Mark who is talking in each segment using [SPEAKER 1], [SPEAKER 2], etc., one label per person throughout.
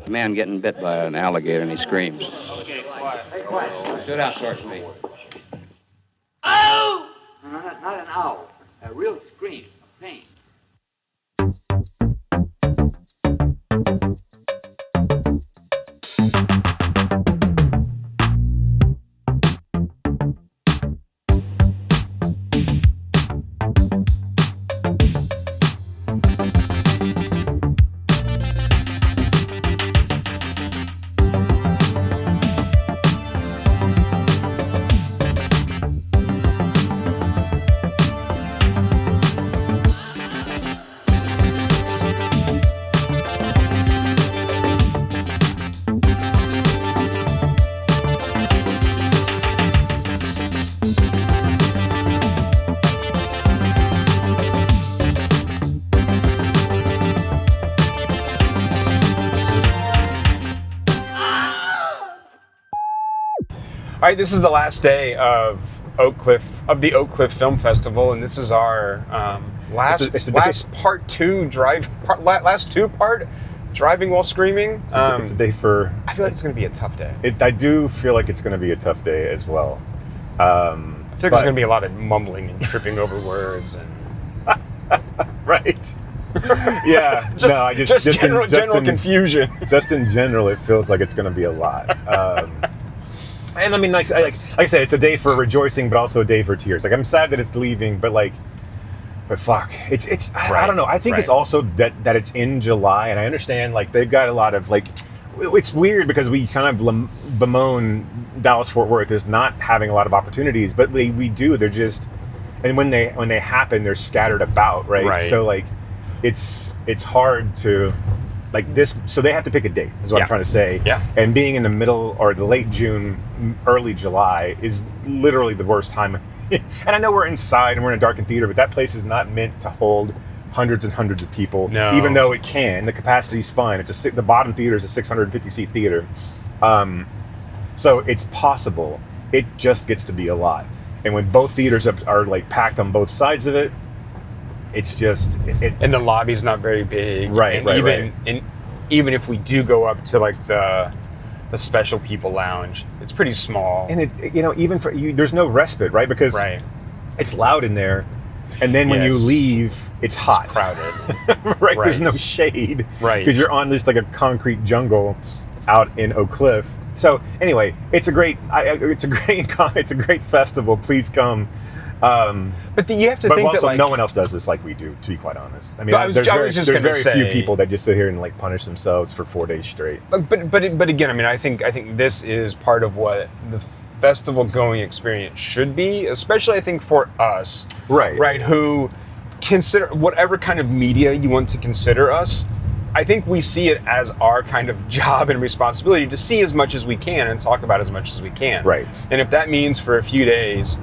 [SPEAKER 1] A man getting bit by an alligator and he screams.
[SPEAKER 2] Okay, quiet. Hey, quiet.
[SPEAKER 1] Sit down, short me.
[SPEAKER 2] Ow! No, not an owl. A real scream of pain.
[SPEAKER 3] All right, this is the last day of the Oak Cliff Film Festival, and this is our last two-part driving while screaming.
[SPEAKER 4] It's a day for.
[SPEAKER 3] I feel like it's going to be a tough day.
[SPEAKER 4] I do feel like it's going to be a tough day as well.
[SPEAKER 3] I feel like there's going to be a lot of mumbling and tripping over words and.
[SPEAKER 4] Right. Yeah.
[SPEAKER 3] just general confusion.
[SPEAKER 4] Just in general, it feels like it's going to be a lot. And I mean, like I said, it's a day for rejoicing, but also a day for tears. Like, I'm sad that it's leaving, but fuck, it's. I don't know. I think it's also that it's in July, and I understand like they've got a lot of like. It's weird because we kind of bemoan Dallas-Fort Worth as not having a lot of opportunities, but we do. They're just, and when they happen, they're scattered about, right? So like, it's hard to. Like this, so they have to pick a date, is what I'm trying to say.
[SPEAKER 3] Yeah.
[SPEAKER 4] And being in the middle or the late June, early July is literally the worst time. And I know we're inside and we're in a darkened theater, but that place is not meant to hold hundreds and hundreds of people.
[SPEAKER 3] No.
[SPEAKER 4] Even though it can, the capacity is fine. The bottom theater is a 650 seat theater, so it's possible. It just gets to be a lot. And when both theaters are like packed on both sides of it. It's just,
[SPEAKER 3] and the lobby's not very big,
[SPEAKER 4] right?
[SPEAKER 3] And even if we do go up to like the special people lounge, it's pretty small.
[SPEAKER 4] And even for you, there's no respite, right? Because it's loud in there, and then when you leave, it's hot,
[SPEAKER 3] it's crowded,
[SPEAKER 4] right? There's no shade,
[SPEAKER 3] right?
[SPEAKER 4] Because you're on this like a concrete jungle out in Oak Cliff. So anyway, it's a great festival. Please come.
[SPEAKER 3] But you have to think
[SPEAKER 4] also,
[SPEAKER 3] that like
[SPEAKER 4] no one else does this like we do, to be quite honest. I mean,
[SPEAKER 3] there's very
[SPEAKER 4] few people that just sit here and like punish themselves for 4 days straight.
[SPEAKER 3] But again, I mean, I think this is part of what the festival going experience should be, especially I think for us, right, who consider whatever kind of media you want to consider us. I think we see it as our kind of job and responsibility to see as much as we can and talk about as much as we can.
[SPEAKER 4] Right.
[SPEAKER 3] And if that means for a few days,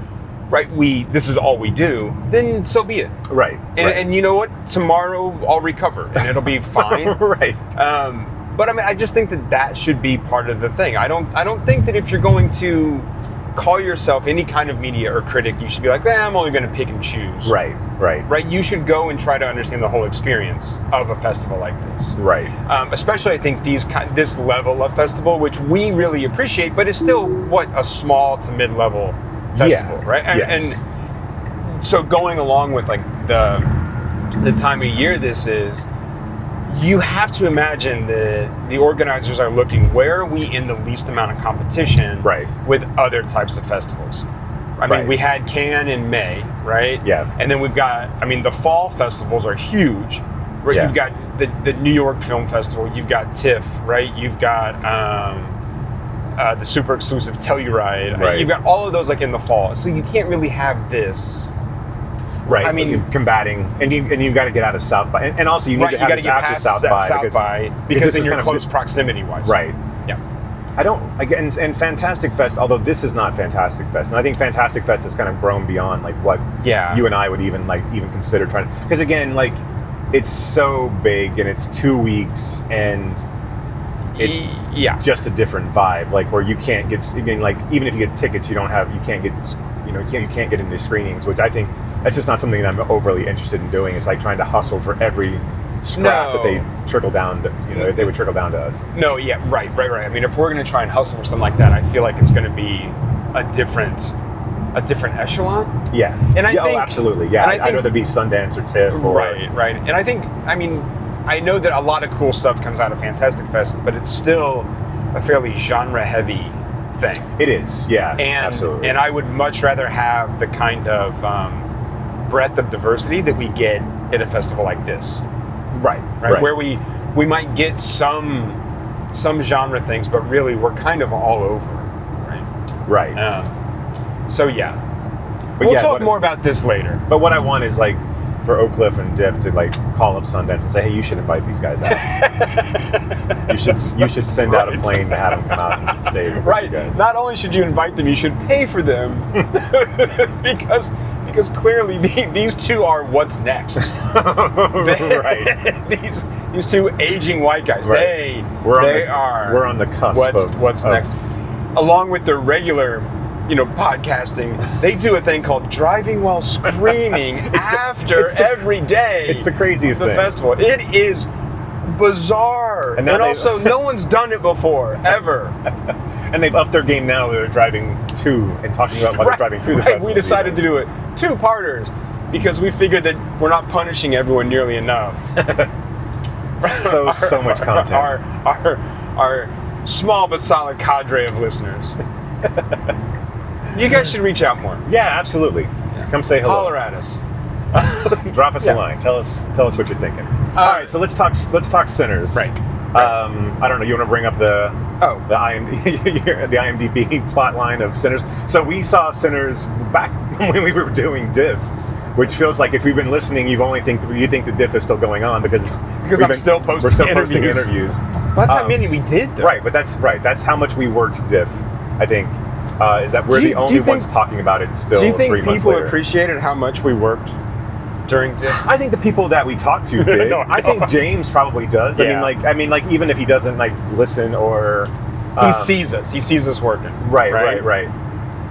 [SPEAKER 3] right, this is all we do, then so be it.
[SPEAKER 4] Right.
[SPEAKER 3] And you know what? Tomorrow I'll recover and it'll be fine.
[SPEAKER 4] Right.
[SPEAKER 3] But I mean, I just think that should be part of the thing. I don't think that if you're going to call yourself any kind of media or critic, you should be like, I'm only going to pick and choose.
[SPEAKER 4] Right.
[SPEAKER 3] You should go and try to understand the whole experience of a festival like this.
[SPEAKER 4] Right.
[SPEAKER 3] Especially, I think this level of festival, which we really appreciate, but is still a small to mid-level festival, right? And so going along with like the time of year this is, you have to imagine that the organizers are looking, where are we in the least amount of competition with other types of festivals? I mean, we had Cannes in May, right?
[SPEAKER 4] Yeah.
[SPEAKER 3] And then we've got, I mean, the fall festivals are huge, right?
[SPEAKER 4] Yeah.
[SPEAKER 3] You've got the New York Film Festival, you've got TIFF, right? You've got the super exclusive Telluride.
[SPEAKER 4] Right.
[SPEAKER 3] You've got all of those like in the fall. So you can't really have this.
[SPEAKER 4] Right.
[SPEAKER 3] I mean,
[SPEAKER 4] combating, and you've got to get out of South by, and also you need to have this after South by
[SPEAKER 3] because then you're close proximity wise.
[SPEAKER 4] Right.
[SPEAKER 3] Yeah.
[SPEAKER 4] I don't, again, and Fantastic Fest, although this is not Fantastic Fest, and I think Fantastic Fest has kind of grown beyond like what you and I would even consider trying to, because again, like it's so big and it's 2 weeks and it's just a different vibe, like where you can't get, I mean, like even if you get tickets, you can't get into screenings, which I think that's just not something that I'm overly interested in doing. It's like trying to hustle for every scrap that
[SPEAKER 3] No.
[SPEAKER 4] they trickle down to, they would trickle down to us.
[SPEAKER 3] No, yeah, right. I mean, if we're going to try and hustle for something like that, I feel like it's going to be a different echelon.
[SPEAKER 4] Yeah.
[SPEAKER 3] And I think,
[SPEAKER 4] absolutely. Yeah.
[SPEAKER 3] and I think,
[SPEAKER 4] I'd rather be Sundance or TIFF. Or,
[SPEAKER 3] right. And I think, I mean, I know that a lot of cool stuff comes out of Fantastic Fest, but it's still a fairly genre-heavy thing.
[SPEAKER 4] It is. Yeah.
[SPEAKER 3] And,
[SPEAKER 4] absolutely.
[SPEAKER 3] And I would much rather have the kind of breadth of diversity that we get at a festival like this.
[SPEAKER 4] Right.
[SPEAKER 3] Where we might get some genre things, but really we're kind of all over, right?
[SPEAKER 4] Right.
[SPEAKER 3] So yeah,
[SPEAKER 4] But
[SPEAKER 3] we'll
[SPEAKER 4] yeah,
[SPEAKER 3] talk more about this later.
[SPEAKER 4] But what I want is like for Oak Cliff and Diff to like call up Sundance and say, hey, you should invite these guys out. you should send out a plane to have them come out and stay with
[SPEAKER 3] Right.
[SPEAKER 4] you guys.
[SPEAKER 3] Not only should you invite them, you should pay for them because clearly these two are what's next.
[SPEAKER 4] Right.
[SPEAKER 3] These two aging white guys.
[SPEAKER 4] Right. We're on the cusp.
[SPEAKER 3] What's next? Along with the regular, podcasting, they do a thing called driving while screaming every day.
[SPEAKER 4] It's the craziest
[SPEAKER 3] of the
[SPEAKER 4] thing.
[SPEAKER 3] festival. It is bizarre, and also no one's done it before ever.
[SPEAKER 4] And they've upped their game now. They're driving to and talking about what they're driving to the festival.
[SPEAKER 3] We decided to do it two-parters because we figured that we're not punishing everyone nearly enough.
[SPEAKER 4] so much content.
[SPEAKER 3] Our small but solid cadre of listeners. You guys should reach out more.
[SPEAKER 4] Yeah, absolutely. Yeah. Come say hello.
[SPEAKER 3] Holler at us.
[SPEAKER 4] Drop us a line. Tell us what you're thinking. All right, so let's talk Sinners.
[SPEAKER 3] Right.
[SPEAKER 4] I don't know. You want to bring up the IMDb plot line of Sinners? So we saw Sinners back when we were doing Diff, which feels like if we've been listening, you think the Diff is still going on because
[SPEAKER 3] I'm still posting interviews. Well, that's how many we did, though.
[SPEAKER 4] Right, but that's how much we worked Diff. I think is that we're the only ones talking about it still.
[SPEAKER 3] Do you think
[SPEAKER 4] 3 months
[SPEAKER 3] people
[SPEAKER 4] later.
[SPEAKER 3] appreciated how much we worked during Diff?
[SPEAKER 4] I think the people that we talked to did.
[SPEAKER 3] No,
[SPEAKER 4] I think James probably does.
[SPEAKER 3] Yeah.
[SPEAKER 4] I mean, even if he doesn't listen or
[SPEAKER 3] he sees us. He sees us working.
[SPEAKER 4] Right.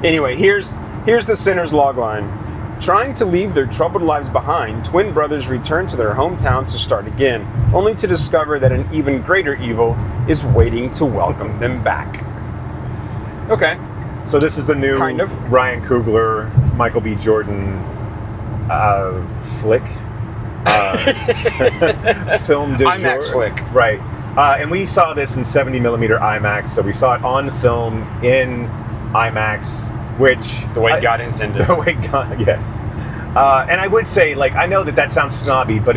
[SPEAKER 3] Anyway, here's the Sinners logline. Trying to leave their troubled lives behind, twin brothers return to their hometown to start again, only to discover that an even greater evil is waiting to welcome them back. Okay.
[SPEAKER 4] So this is the new
[SPEAKER 3] kind of
[SPEAKER 4] Ryan Coogler, Michael B. Jordan flick. Film du jour.
[SPEAKER 3] IMAX flick.
[SPEAKER 4] Right. And we saw this in 70 millimeter IMAX, so we saw it on film in IMAX, which...
[SPEAKER 3] The way God intended.
[SPEAKER 4] The way God, yes. And I would say, I know that sounds snobby, but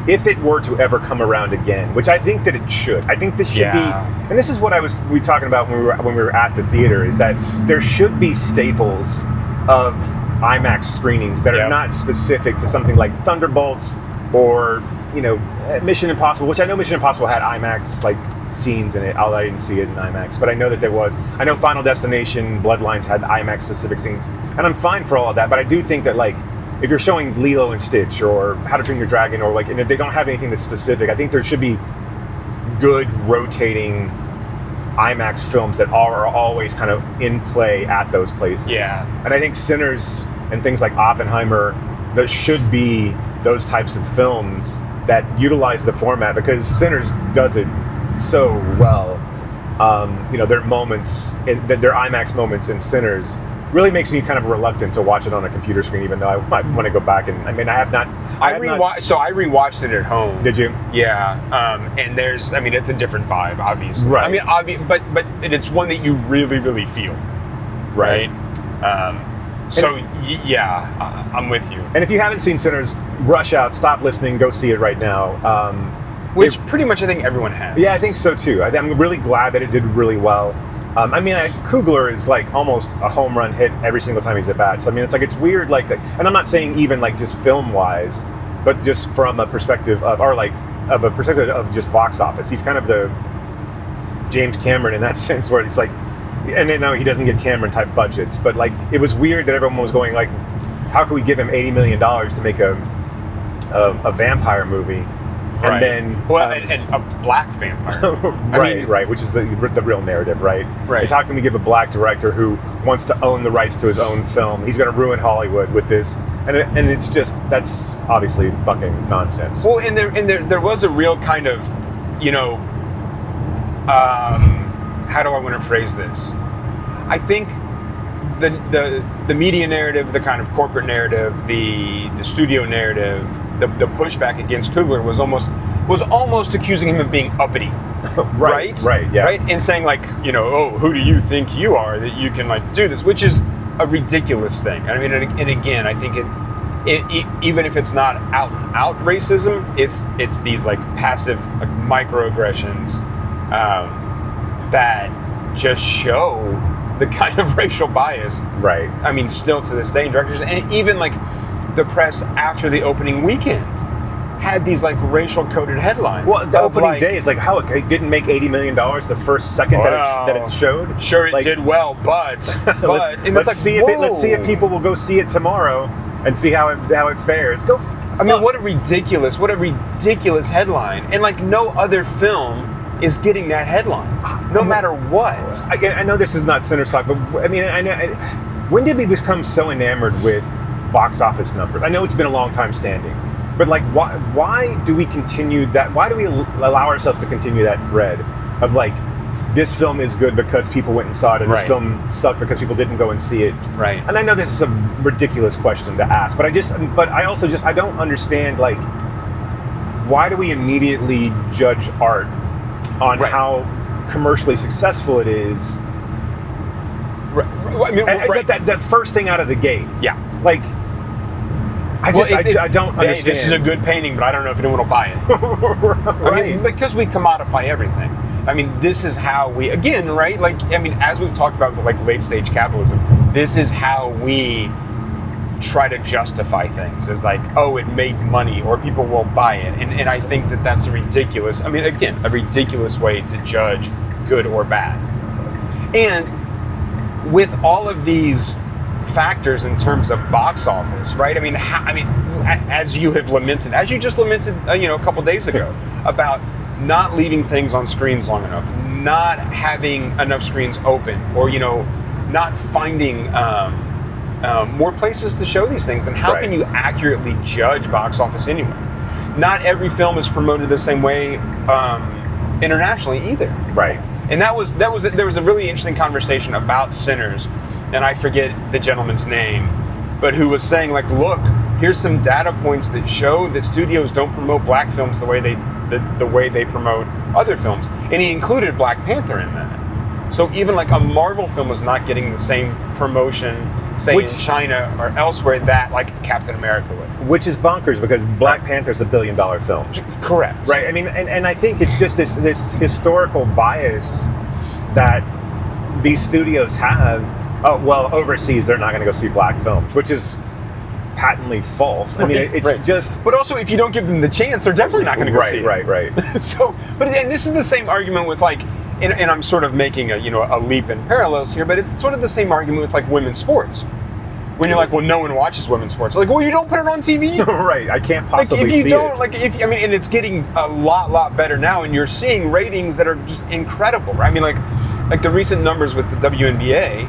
[SPEAKER 4] if it were to ever come around again, which I think that it should, I think this should be, and this is what we talking about when we were at the theater, is that there should be staples of IMAX screenings that are not specific to something like Thunderbolts or Mission Impossible, which I know Mission Impossible had IMAX scenes in it, although I didn't see it in IMAX, but I know that there was. I know Final Destination, Bloodlines had IMAX specific scenes, and I'm fine for all of that, but I do think that if you're showing Lilo and Stitch or How to Train Your Dragon or and if they don't have anything that's specific, I think there should be good rotating IMAX films that are always kind of in play at those places.
[SPEAKER 3] Yeah.
[SPEAKER 4] And I think Sinners and things like Oppenheimer, there should be those types of films that utilize the format, because Sinners does it so well. Their moments, their IMAX moments in Sinners really makes me kind of reluctant to watch it on a computer screen, even though I want to go back and I have not.
[SPEAKER 3] I rewatched it at home.
[SPEAKER 4] Did you?
[SPEAKER 3] Yeah. And it's a different vibe, obviously.
[SPEAKER 4] Right.
[SPEAKER 3] But it's one that you really, really feel. Right. I'm with you.
[SPEAKER 4] And if you haven't seen Sinners, rush out, stop listening, go see it right now.
[SPEAKER 3] Which pretty much I think everyone has.
[SPEAKER 4] Yeah, I think so too. I'm really glad that it did really well. Coogler is almost a home run hit every single time he's at bat. So it's weird, and I'm not saying even just film wise, but just from a perspective of just box office. He's kind of the James Cameron in that sense, where he's and I know he doesn't get Cameron type budgets, but it was weird that everyone was going how can we give him $80 million to make a vampire movie?
[SPEAKER 3] Right.
[SPEAKER 4] And then
[SPEAKER 3] and a black vampire.
[SPEAKER 4] right, which is the real narrative, right?
[SPEAKER 3] Right.
[SPEAKER 4] Is how can we give a black director who wants to own the rights to his own film? He's going to ruin Hollywood with this, and it's just that's obviously fucking nonsense.
[SPEAKER 3] Well, and there was a real kind of, how do I want to phrase this? I think the media narrative, the kind of corporate narrative, the studio narrative, the pushback against Coogler was almost accusing him of being uppity. Right,
[SPEAKER 4] yeah.
[SPEAKER 3] Right, and saying like, oh, who do you think you are that you can like do this, which is a ridiculous thing. I mean, and again, I think it even if it's not out and out racism, it's these like passive like microaggressions that just show the kind of racial bias.
[SPEAKER 4] Right.
[SPEAKER 3] I mean, still to this day, directors and even like the press after the opening weekend had these like racial coded headlines.
[SPEAKER 4] Well, the opening day is like how it didn't make $80 million the first second that it showed.
[SPEAKER 3] Sure, it
[SPEAKER 4] like,
[SPEAKER 3] did well, but
[SPEAKER 4] let's see if people will go see it tomorrow and see how it fares.
[SPEAKER 3] I mean, what a ridiculous headline, and like no other film is getting that headline, no matter what.
[SPEAKER 4] I know this is not Sinners talk, but I mean, when did we become so enamored with box office numbers? I know it's been a long time standing, but like, why do we continue that? Why do we allow ourselves to continue that thread of like, this film is good because people went and saw it, and this film sucked because people didn't go and see it?
[SPEAKER 3] Right.
[SPEAKER 4] And I know this is a ridiculous question to ask, but I don't understand, like, why do we immediately judge art on how commercially successful it is?
[SPEAKER 3] I mean,
[SPEAKER 4] that first thing out of the gate.
[SPEAKER 3] Yeah.
[SPEAKER 4] Like, I don't understand.
[SPEAKER 3] This is a good painting, but I don't know if anyone will buy it.
[SPEAKER 4] Right.
[SPEAKER 3] I mean, because we commodify everything. I mean, this is how we, again, right? Like, I mean, as we've talked about with like late stage capitalism, this is how we try to justify things as like, oh, it made money or people will buy it. And I think that's a ridiculous way to judge good or bad. And with all of these factors in terms of box office, right? I mean, as you just lamented, a couple days ago about not leaving things on screens long enough, not having enough screens open, or not finding more places to show these things. And how can you accurately judge box office anyway? Not every film is promoted the same way internationally either.
[SPEAKER 4] Right.
[SPEAKER 3] And there was a really interesting conversation about Sinners, and I forget the gentleman's name, but who was saying like, look, here's some data points that show that studios don't promote black films the way they promote other films, and he included Black Panther in that. So even like a Marvel film is not getting the same promotion, say in China or elsewhere, that like Captain America would.
[SPEAKER 4] Which is bonkers because Black Panther's $1 billion film.
[SPEAKER 3] Correct.
[SPEAKER 4] Right. I mean, and I think it's just this historical bias that these studios have. Oh, well, overseas they're not going to go see black films, which is patently false. I mean, it's just. But
[SPEAKER 3] also, if you don't give them the chance, they're definitely not going to go see it.
[SPEAKER 4] Right.
[SPEAKER 3] So, and this is the same argument with like, and I'm sort of making a leap in parallels here, but it's sort of the same argument with like women's sports. When you're like, well, no one watches women's sports. Like, well, you don't put it on TV.
[SPEAKER 4] Right. I can't possibly
[SPEAKER 3] like, if you
[SPEAKER 4] see
[SPEAKER 3] don't,
[SPEAKER 4] it.
[SPEAKER 3] like, and it's getting a lot better now, and you're seeing ratings that are just incredible. Right? I mean, like the recent numbers with the WNBA,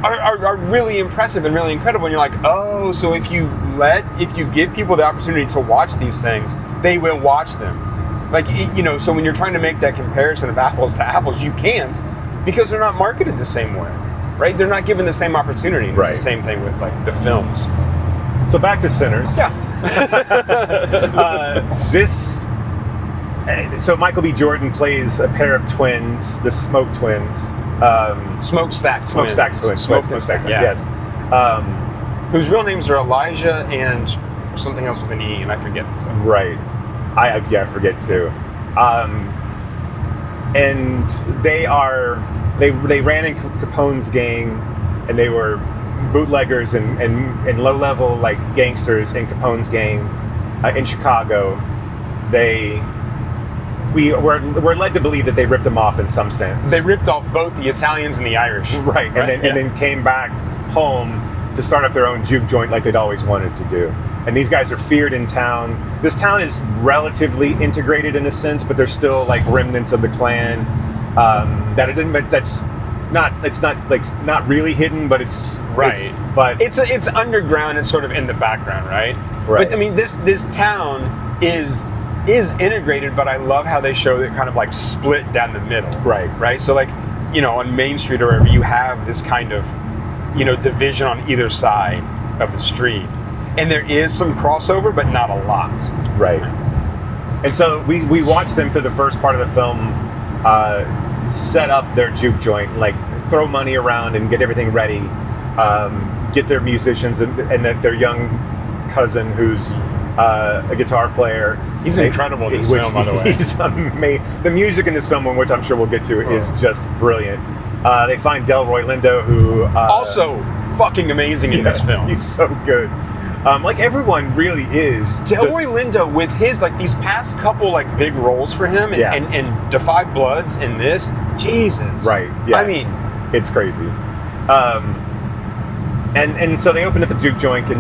[SPEAKER 3] are really impressive and really incredible. And you're like, oh, so if you give people the opportunity to watch these things, they will watch them. Like, so when you're trying to make that comparison of apples to apples, you can't, because they're not marketed the same way. Right? They're not given the same opportunity. And it's the same thing with like the films.
[SPEAKER 4] So back to Sinners.
[SPEAKER 3] Yeah.
[SPEAKER 4] So Michael B. Jordan plays a pair of twins, the Smoke twins.
[SPEAKER 3] Smokestack twins.
[SPEAKER 4] Smokestack,
[SPEAKER 3] yeah.
[SPEAKER 4] Yes.
[SPEAKER 3] Whose real names are Elijah and something else with an E, and I forget. So.
[SPEAKER 4] Right. I forget too. And they ran in Capone's gang, and they were bootleggers and low-level like gangsters in Capone's gang in Chicago. We're led to believe that they ripped them off in some sense.
[SPEAKER 3] They ripped off both the Italians and the Irish.
[SPEAKER 4] Right. And then came back home to start up their own juke joint like they'd always wanted to do. And these guys are feared in town. This town is relatively integrated in a sense, but there's still like remnants of the Klan. It's not really hidden, but it's
[SPEAKER 3] right.
[SPEAKER 4] It's
[SPEAKER 3] underground and sort of in the background, right?
[SPEAKER 4] Right.
[SPEAKER 3] But I mean, this town is integrated, but I love how they show it kind of like split down the middle. Right. So like, on Main Street or wherever, you have this kind of, division on either side of the street, and there is some crossover, but not a lot.
[SPEAKER 4] Right. And so we watched them through the first part of the film. Set up their juke joint, like throw money around and get everything ready, get their musicians and their young cousin who's a guitar player.
[SPEAKER 3] He's incredible in this film, by the way.
[SPEAKER 4] He's amazing. The music in this film, which I'm sure we'll get to, is just brilliant. They find Delroy Lindo, who
[SPEAKER 3] also fucking amazing in this film.
[SPEAKER 4] He's so good. Like everyone really is.
[SPEAKER 3] Delroy Lindo with his these past couple big roles for him and Defy Bloods in this, Jesus.
[SPEAKER 4] Right. Yeah.
[SPEAKER 3] I mean,
[SPEAKER 4] it's crazy. And so they open up the juke joint and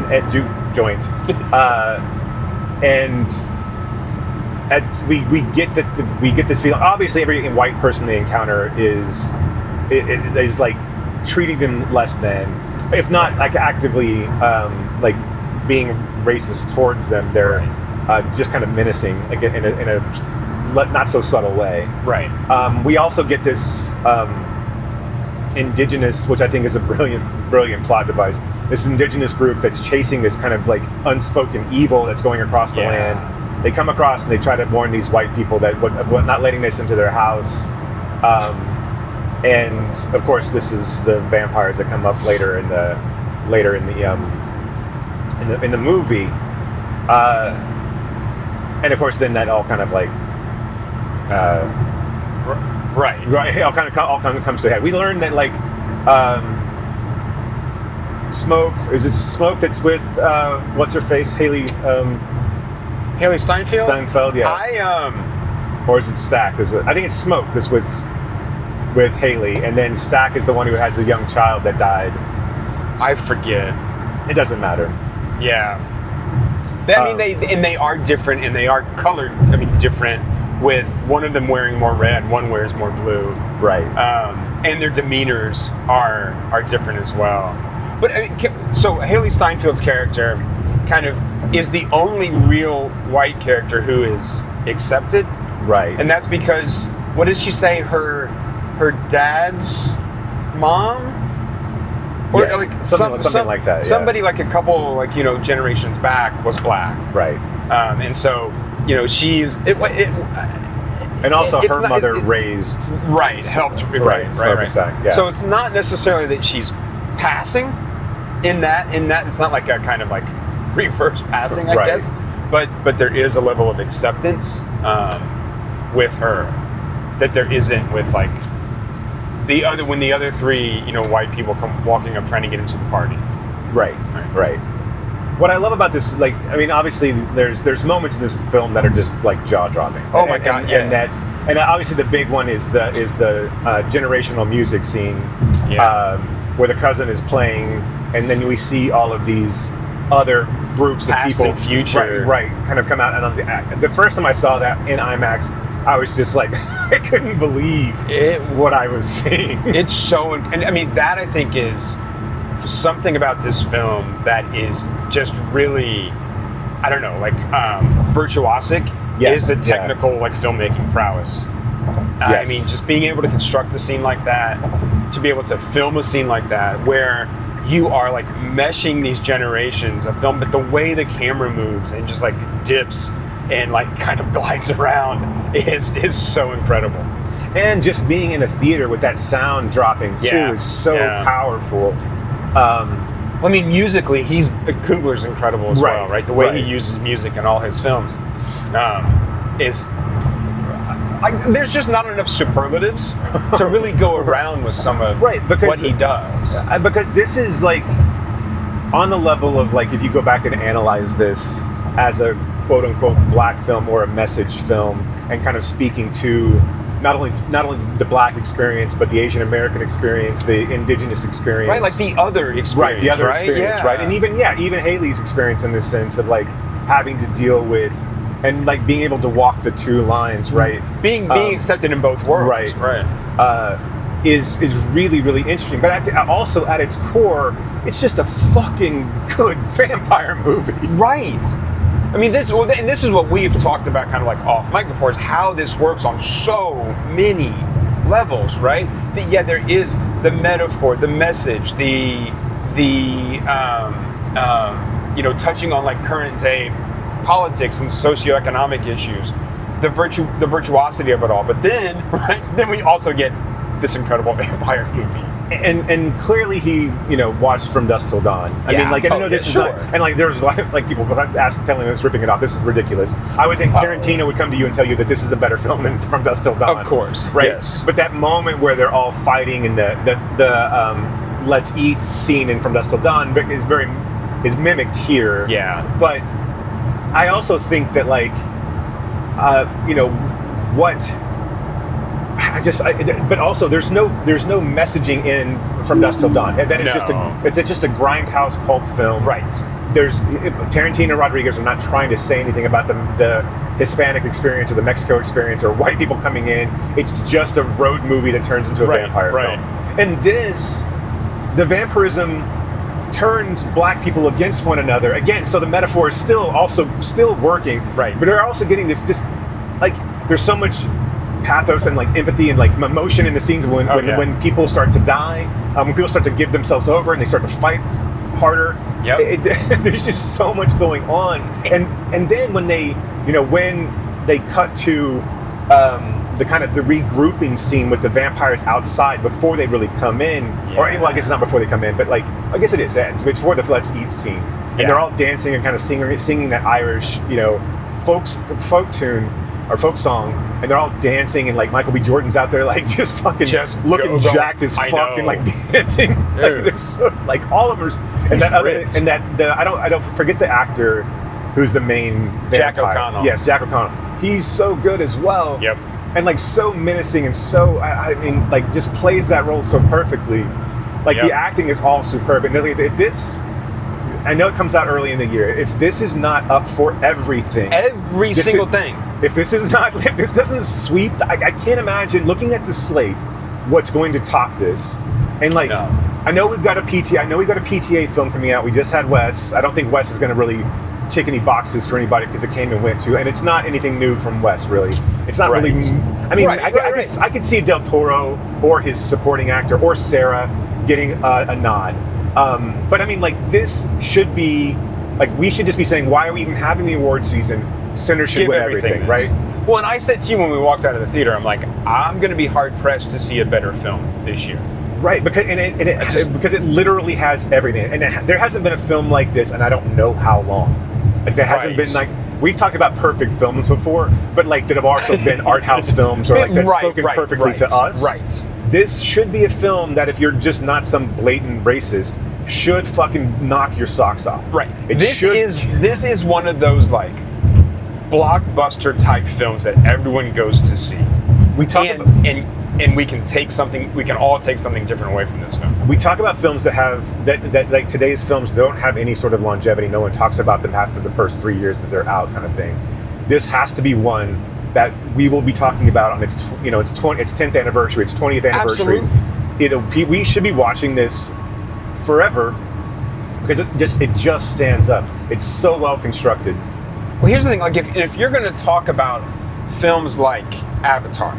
[SPEAKER 4] we get this feeling. Obviously, every white person they encounter is like treating them less than, if not actively being racist towards them. They're just kind of menacing, in a not so subtle way.
[SPEAKER 3] Right.
[SPEAKER 4] We also get this indigenous, which I think is a brilliant plot device. This indigenous group that's chasing this kind of unspoken evil that's going across the land. They come across and they try to warn these white people of not letting this into their house. And of course, this is the vampires that come up later in the movie, and of course, then that all kind of
[SPEAKER 3] right,
[SPEAKER 4] all kind of comes to a head. We learned that Smoke, is it Smoke that's with what's her face, Haley
[SPEAKER 3] Steinfeld?
[SPEAKER 4] Steinfeld, yeah. Or is it Stack? I think it's Smoke that's with Haley, and then Stack is the one who has the young child that died.
[SPEAKER 3] I forget.
[SPEAKER 4] It doesn't matter.
[SPEAKER 3] Yeah. They are different, and they are colored. Different, with one of them wearing more red, one wears more blue.
[SPEAKER 4] Right.
[SPEAKER 3] And their demeanors are different as well. But so Haley Steinfeld's character kind of is the only real white character who is accepted.
[SPEAKER 4] Right.
[SPEAKER 3] And that's because, what did she say? Her dad's mom? Or
[SPEAKER 4] yes, something like that. Yeah.
[SPEAKER 3] Somebody a couple generations back was black.
[SPEAKER 4] Right.
[SPEAKER 3] And so she's
[SPEAKER 4] and also her mother raised
[SPEAKER 3] helped
[SPEAKER 4] right. Back, yeah.
[SPEAKER 3] So it's not necessarily that she's passing in that it's not a kind of reverse passing, I guess, but there is a level of acceptance with her that there isn't with when the other three white people come walking up trying to get into the party.
[SPEAKER 4] Right. What I love about this, obviously there's moments in this film that are just jaw-dropping.
[SPEAKER 3] Oh my God!
[SPEAKER 4] And obviously the big one is the generational music scene, where the cousin is playing, and then we see all of these other groups of
[SPEAKER 3] past
[SPEAKER 4] people,
[SPEAKER 3] and future,
[SPEAKER 4] right, kind of come out. And the first time I saw that in IMAX, I was just I couldn't believe what I was seeing.
[SPEAKER 3] It's so, and that I think is something about this film that is just really, I don't know, virtuosic.
[SPEAKER 4] Yes,
[SPEAKER 3] is the technical filmmaking prowess.
[SPEAKER 4] Yes.
[SPEAKER 3] Just being able to construct a scene like that, to be able to film a scene like that, where you are meshing these generations of film, but the way the camera moves and just dips and kind of glides around is so incredible.
[SPEAKER 4] And just being in a theater with that sound dropping too is so powerful.
[SPEAKER 3] Musically, Coogler's incredible as well, right? The way he uses music in all his films is there's just not enough superlatives to really go around with some of what he does.
[SPEAKER 4] Because this is on the level of if you go back and analyze this as a quote unquote black film or a message film, and kind of speaking to not only the Black experience, but the Asian American experience, the Indigenous experience,
[SPEAKER 3] right? Like the other experience,
[SPEAKER 4] right? The other
[SPEAKER 3] right?
[SPEAKER 4] experience,
[SPEAKER 3] Yeah.
[SPEAKER 4] right? And even Haley's experience in this sense of like having to deal with and like being able to walk the two lines, right?
[SPEAKER 3] Being accepted in both worlds,
[SPEAKER 4] right? Is really, really interesting. But also at its core, it's just a fucking good vampire movie.
[SPEAKER 3] Right. I mean, this is what we've talked about kind of like off mic before, is how this works on so many levels, right? There is the metaphor, the message, the touching on like current day politics and socioeconomic issues, the virtuosity of it all. But then, right, then we also get this incredible vampire movie.
[SPEAKER 4] And clearly he, watched From Dusk Till Dawn. I mean, like, and I know this is not, and like there's like people telling us, ripping it off. This is ridiculous. I would think Tarantino would come to you and tell you that this is a better film than From Dusk Till Dawn.
[SPEAKER 3] Of course,
[SPEAKER 4] right?
[SPEAKER 3] Yes.
[SPEAKER 4] But that moment where they're all fighting and the let's eat scene in From Dusk Till Dawn is mimicked here.
[SPEAKER 3] Yeah.
[SPEAKER 4] But I also think that like, but also there's no messaging in From Dusk Till Dawn. That is it's just a grindhouse pulp film.
[SPEAKER 3] Right.
[SPEAKER 4] Tarantino and Rodriguez are not trying to say anything about the Hispanic experience or the Mexico experience or white people coming in. It's just a road movie that turns into a vampire film. And the vampirism turns Black people against one another again. So the metaphor is still working.
[SPEAKER 3] Right.
[SPEAKER 4] But they're also getting this just like there's so much pathos and like empathy and like emotion in the scenes when people start to die, when people start to give themselves over and they start to fight harder.
[SPEAKER 3] Yep.
[SPEAKER 4] There's just so much going on, and then when they cut to the kind of the regrouping scene with the vampires outside before they really come in, or well, I guess it's not before they come in, but like I guess it is. It's before the Let's Eat scene, and they're all dancing and kind of singing that Irish folk tune or folk song, and they're all dancing, and like Michael B. Jordan's out there like just fucking looking jacked as fuck and like dancing. Like there's so, like all of them, and I don't forget the actor who's the main vampire.
[SPEAKER 3] Jack O'Connell.
[SPEAKER 4] Yes, Jack O'Connell. He's so good as well.
[SPEAKER 3] Yep.
[SPEAKER 4] And like so menacing and so I mean like just plays that role so perfectly. Like the acting is all superb. And if this, I know it comes out early in the year. If this is not up for everything,
[SPEAKER 3] every single thing.
[SPEAKER 4] If this doesn't sweep, I can't imagine looking at the slate what's going to top this. And like, I know we've got a PTA film coming out. We just had Wes. I don't think Wes is going to really tick any boxes for anybody because it came and went too. And it's not anything new from Wes, really. It's not really. I mean, I could see Del Toro or his supporting actor or Sarah getting a nod. But I mean, like this should be like we should just be saying, why are we even having the award season? Sinners should win everything, right?
[SPEAKER 3] Well, and I said to you when we walked out of the theater, I'm like, I'm going to be hard pressed to see a better film this year,
[SPEAKER 4] right? Because because it literally has everything, and there hasn't been a film like this, and I don't know how long. Like there hasn't been like we've talked about perfect films before, but like that have also been art house films or like that's spoken perfectly to us.
[SPEAKER 3] Right.
[SPEAKER 4] This should be a film that if you're just not some blatant racist, should fucking knock your socks off.
[SPEAKER 3] Right. This is one of those like blockbuster type films that everyone goes to see. We talk and we can all take something different away from this film.
[SPEAKER 4] We talk about films that like today's films don't have any sort of longevity. No one talks about them after the first 3 years that they're out, kind of thing. This has to be one that we will be talking about on its 10th anniversary, its 20th anniversary.
[SPEAKER 3] Absolutely.
[SPEAKER 4] We should be watching this forever because it just stands up. It's so well constructed.
[SPEAKER 3] Well, here's the thing: like if you're going to talk about films like Avatar,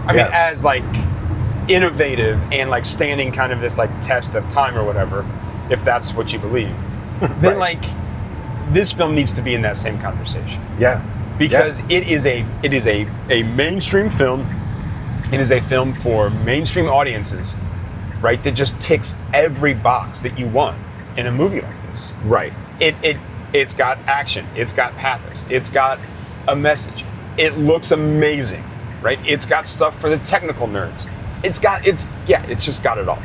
[SPEAKER 3] I mean, as like innovative and like standing kind of this like test of time or whatever, if that's what you believe, then like this film needs to be in that same conversation.
[SPEAKER 4] Yeah,
[SPEAKER 3] because it is a mainstream film. It is a film for mainstream audiences, right? That just ticks every box that you want in a movie like this.
[SPEAKER 4] Right.
[SPEAKER 3] It's got action. It's got pathos. It's got a message. It looks amazing, right? It's got stuff for the technical nerds. It's just got it all.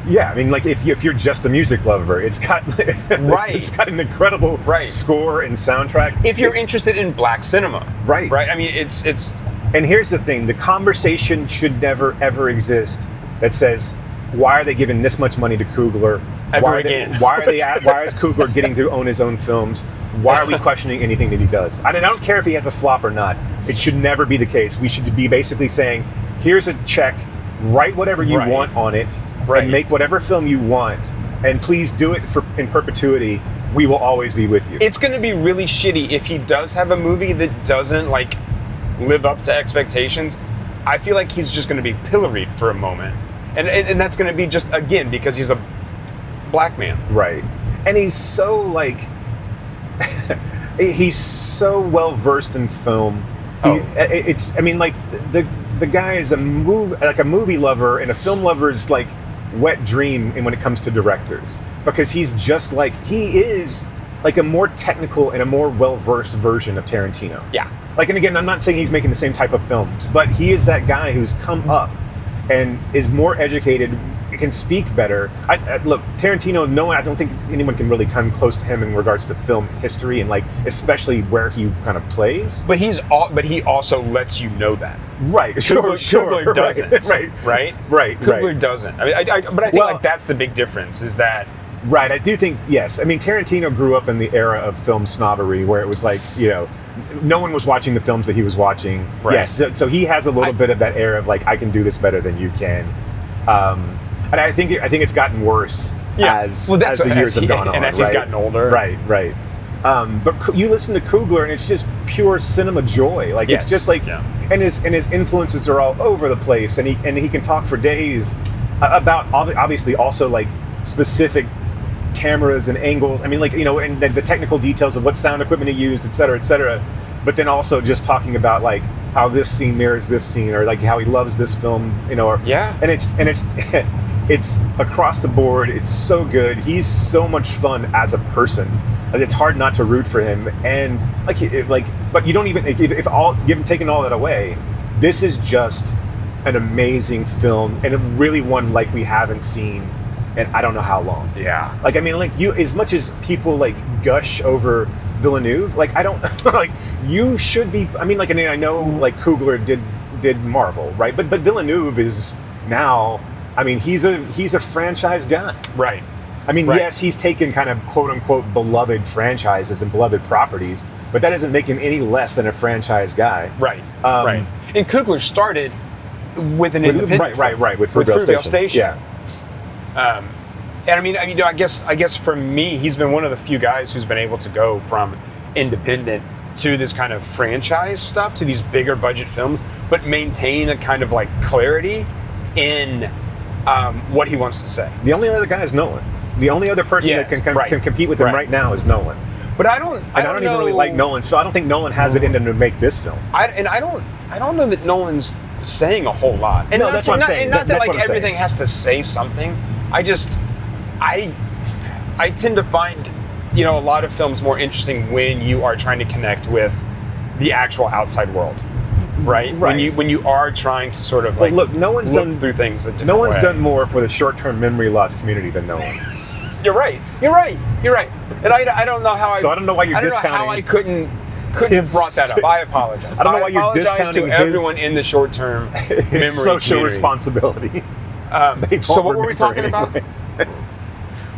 [SPEAKER 4] Yeah, I mean, like if you're just a music lover, it's got it's got an incredible score and soundtrack.
[SPEAKER 3] If you're interested in black cinema,
[SPEAKER 4] right?
[SPEAKER 3] I mean, it's
[SPEAKER 4] And here's the thing: the conversation should never ever exist that says, "Why are they giving this much money to Coogler?
[SPEAKER 3] Ever again?
[SPEAKER 4] Why is Coogler getting to own his own films? Why are we questioning anything that he does?" I don't care if he has a flop or not. It should never be the case. We should be basically saying, "Here's a check. Write whatever you want on it, and make whatever film you want, and please do it in perpetuity. We will always be with you."
[SPEAKER 3] It's going to be really shitty if he does have a movie that doesn't like live up to expectations. I feel like he's just going to be pilloried for a moment, and that's going to be just again because he's a black man,
[SPEAKER 4] right? And he's so like he's so well versed in film. I mean, like the guy is a movie lover and a film lover's like wet dream when it comes to directors, because he is like a more technical and a more well-versed version of Tarantino.
[SPEAKER 3] Yeah.
[SPEAKER 4] Like, and again, I'm not saying he's making the same type of films, but he is that guy who's come up and is more educated, can speak better. Look, Tarantino, I don't think anyone can really come close to him in regards to film history and like, especially where he kind of plays.
[SPEAKER 3] But he also lets you know that.
[SPEAKER 4] Right.
[SPEAKER 3] Coogler doesn't. Right. Coogler doesn't. I mean, but I think like that's the big difference is that.
[SPEAKER 4] Right. I do think, yes. I mean, Tarantino grew up in the era of film snobbery where it was like, no one was watching the films that he was watching.
[SPEAKER 3] Right.
[SPEAKER 4] Yes. So he has a little bit of that era of like, I can do this better than you can. And I think it's gotten worse as the years have gone on.
[SPEAKER 3] And as he's gotten older.
[SPEAKER 4] Right. But you listen to Coogler and it's just pure cinema joy. Like it's just like, and his influences are all over the place, and he can talk for days about obviously also like specific cameras and angles. I mean, like, and the technical details of what sound equipment he used, et cetera, et cetera. But then also just talking about like how this scene mirrors this scene, or like how he loves this film, and it's across the board. It's so good. He's so much fun as a person. Like, it's hard not to root for him. And but you don't even taking all that away, this is just an amazing film, and really one like we haven't seen in I don't know how long.
[SPEAKER 3] Yeah.
[SPEAKER 4] Like, I mean, like, you, as much as people like gush over Villeneuve, like, I don't like, you should be. I mean, like, I know like Coogler did Marvel, right? But Villeneuve is now. I mean, he's a franchise guy.
[SPEAKER 3] Right.
[SPEAKER 4] I mean, yes, he's taken kind of quote unquote beloved franchises and beloved properties, but that doesn't make him any less than a franchise guy.
[SPEAKER 3] Right. Right. And Coogler started with an independent
[SPEAKER 4] film. With Fruitvale Station.
[SPEAKER 3] Yeah. And I guess for me, he's been one of the few guys who's been able to go from independent to this kind of franchise stuff, to these bigger budget films, but maintain a kind of like clarity in what he wants to say.
[SPEAKER 4] The only other guy is Nolan. The only other person that can compete with him right now is Nolan.
[SPEAKER 3] But I don't
[SPEAKER 4] even really like Nolan, so I don't think Nolan has it in him to make this film.
[SPEAKER 3] I don't know that Nolan's saying a whole lot. And
[SPEAKER 4] no, that's what I'm saying.
[SPEAKER 3] And not that like everything has to say something. I tend to find, a lot of films more interesting when you are trying to connect with the actual outside world, right? When you are trying to sort of like look through things a different way.
[SPEAKER 4] No one's done more for the short-term memory loss community than Nolan.
[SPEAKER 3] You're right. And I don't know how
[SPEAKER 4] So I don't know why you're discounting.
[SPEAKER 3] I don't know how I couldn't have brought that up. I apologize.
[SPEAKER 4] I don't know why you're discounting
[SPEAKER 3] to everyone in the short-term memory
[SPEAKER 4] social
[SPEAKER 3] community.
[SPEAKER 4] Responsibility.
[SPEAKER 3] So what were we talking about?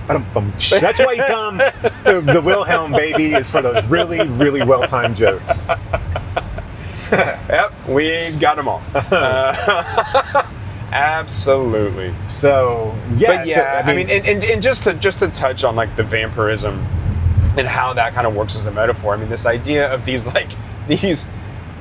[SPEAKER 4] That's why you come to the Wilhelm, baby, is for those really, really well-timed jokes.
[SPEAKER 3] Yep, we got them all. Absolutely.
[SPEAKER 4] So yeah,
[SPEAKER 3] I mean, and just to touch on like the vampirism and how that kind of works as a metaphor. I mean, this idea of these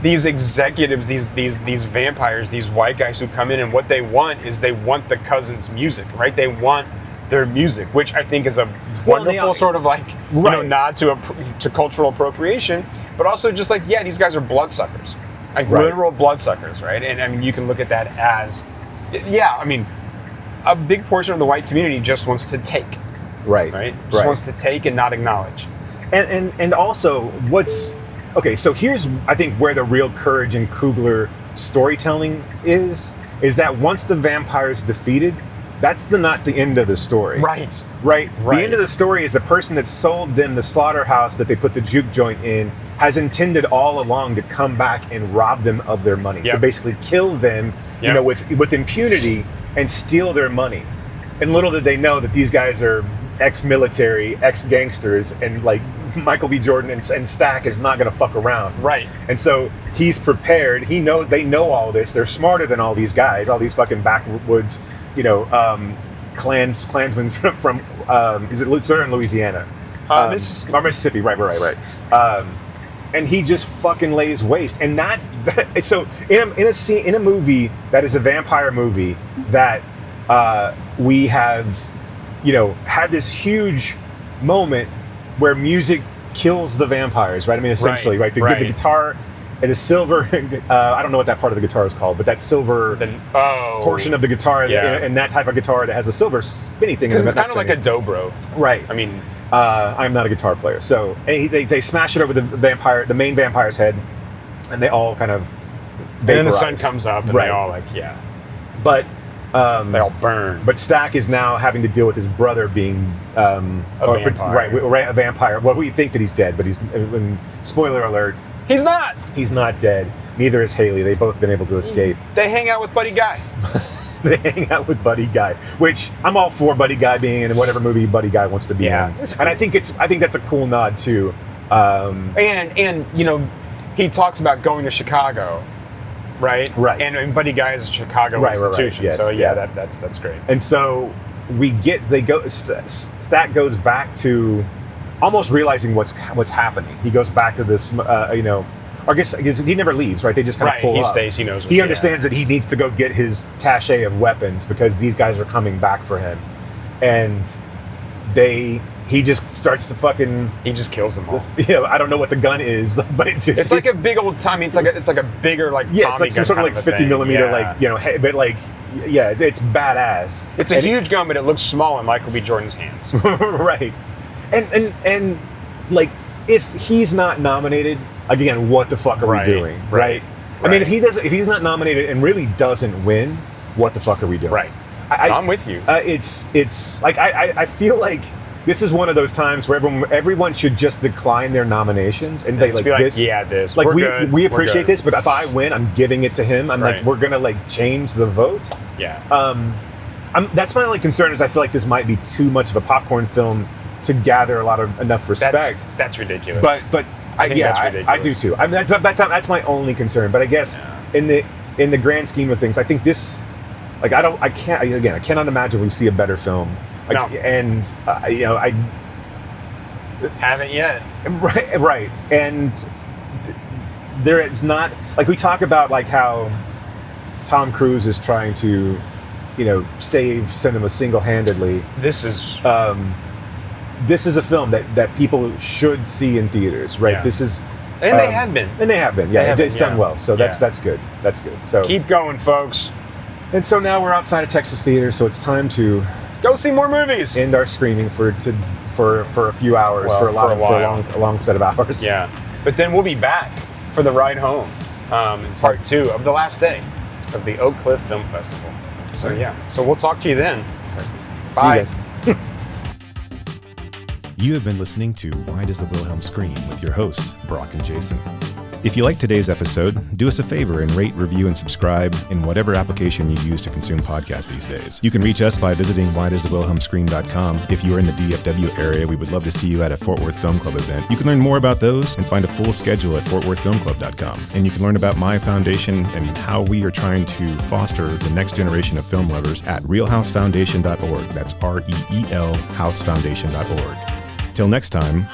[SPEAKER 3] executives, these vampires, these white guys who come in, and what they want is they want the cousin's music, right? They want their music, which I think is a wonderful sort of like nod to cultural appropriation, but also just like these guys are bloodsuckers, like literal bloodsuckers, right? And I mean, you can look at that as I mean, a big portion of the white community just wants to take, right? Just wants to take and not acknowledge,
[SPEAKER 4] and also so here's I think where the real courage in Coogler storytelling is that once the vampire's defeated, That's not the end of the story.
[SPEAKER 3] Right.
[SPEAKER 4] Right.
[SPEAKER 3] Right.
[SPEAKER 4] The end of the story is the person that sold them the slaughterhouse that they put the juke joint in has intended all along to come back and rob them of their money, to basically kill them, you know, with impunity and steal their money. And little did they know that these guys are ex-military, ex-gangsters, and like Michael B. Jordan and Stack is not going to fuck around.
[SPEAKER 3] Right.
[SPEAKER 4] And so he's prepared. They know all this. They're smarter than all these guys, all these fucking backwoods, you know, Klansmen from is it in Louisiana?
[SPEAKER 3] Mississippi.
[SPEAKER 4] Or Mississippi, right. And he just fucking lays waste. And that so in a movie that is a vampire movie that we have, you know, had this huge moment where music kills the vampires, right? I mean, essentially, right? The guitar and the silver, I don't know what that part of the guitar is called, but that silver portion of the guitar and that type of guitar that has a silver spinny thing.
[SPEAKER 3] Because it's kind of like a dobro.
[SPEAKER 4] Right.
[SPEAKER 3] I mean,
[SPEAKER 4] I'm not a guitar player. So they smash it over the main vampire's head, and they all kind of vaporize.
[SPEAKER 3] And then the sun comes up, and they all
[SPEAKER 4] But
[SPEAKER 3] they all burn.
[SPEAKER 4] But Stack is now having to deal with his brother being
[SPEAKER 3] a vampire.
[SPEAKER 4] Right, a vampire. Well, we think that he's dead, but spoiler alert,
[SPEAKER 3] he's not.
[SPEAKER 4] He's not dead. Neither is Haley. They've both been able to escape.
[SPEAKER 3] They hang out with Buddy Guy.
[SPEAKER 4] They hang out with Buddy Guy, which I'm all for Buddy Guy being in whatever movie Buddy Guy wants to be in. And I think that's a cool nod too.
[SPEAKER 3] And you know, he talks about going to Chicago. Right. And Buddy Guy is a Chicago institution.
[SPEAKER 4] Yes,
[SPEAKER 3] so that's great.
[SPEAKER 4] And so Stack goes back to almost realizing what's happening. He goes back to this, you know, I guess he never leaves, right? They just kind of pull up.
[SPEAKER 3] He stays. He knows.
[SPEAKER 4] He understands that he needs to go get his cache of weapons because these guys are coming back for him, and he just starts to fucking.
[SPEAKER 3] He just kills them all.
[SPEAKER 4] You know, I don't know what the gun is, but it's
[SPEAKER 3] like a big old Tommy. It's like a bigger like Tommy
[SPEAKER 4] it's like some sort of like 50 millimeter, like, you know, but like it's badass.
[SPEAKER 3] It's a huge gun, but it looks small in Michael B. Jordan's hands.
[SPEAKER 4] Right, and like if he's not nominated again, what the fuck are we doing? Right. I mean, if he's not nominated and really doesn't win, what the fuck are we doing?
[SPEAKER 3] Right. I'm with you.
[SPEAKER 4] It's like I feel like this is one of those times where everyone should just decline their nominations and they like this.
[SPEAKER 3] This.
[SPEAKER 4] Like
[SPEAKER 3] we're
[SPEAKER 4] we appreciate this, but if I win, I'm giving it to him. I'm like, we're gonna like change the vote.
[SPEAKER 3] Yeah.
[SPEAKER 4] That's my only concern is I feel like this might be too much of a popcorn film to gather enough respect.
[SPEAKER 3] That's ridiculous.
[SPEAKER 4] But
[SPEAKER 3] I think that's ridiculous.
[SPEAKER 4] I do too. I mean, that's my only concern. But I guess in the grand scheme of things, I think this, like, I cannot imagine we see a better film. Like,
[SPEAKER 3] no.
[SPEAKER 4] And you know, I
[SPEAKER 3] haven't yet.
[SPEAKER 4] Right. And there is not, like, we talk about like how Tom Cruise is trying to, you know, save cinema single-handedly.
[SPEAKER 3] This is
[SPEAKER 4] a film that people should see in theaters, right?
[SPEAKER 3] Yeah.
[SPEAKER 4] This is,
[SPEAKER 3] and they have been.
[SPEAKER 4] And they have been. Yeah, it's done well. So that's good. That's good. So
[SPEAKER 3] keep going, folks. And
[SPEAKER 4] so now we're outside of Texas theaters, so it's time to
[SPEAKER 3] go see more movies.
[SPEAKER 4] End our screening for a few hours, for a long set of hours.
[SPEAKER 3] Yeah, but then we'll be back for the ride home, part 2 of the last day of the Oak Cliff Film Festival. So so we'll talk to you then. Bye.
[SPEAKER 4] See you guys.
[SPEAKER 5] You have been listening to Why Does the Wilhelm Scream with your hosts, Brock and Jason. If you liked today's episode, do us a favor and rate, review, and subscribe in whatever application you use to consume podcasts these days. You can reach us by visiting whydoesthewilhelmscream.com. If you are in the DFW area, we would love to see you at a Fort Worth Film Club event. You can learn more about those and find a full schedule at fortworthfilmclub.com. And you can learn about my foundation and how we are trying to foster the next generation of film lovers at realhousefoundation.org. That's REEL housefoundation.org. Till next time.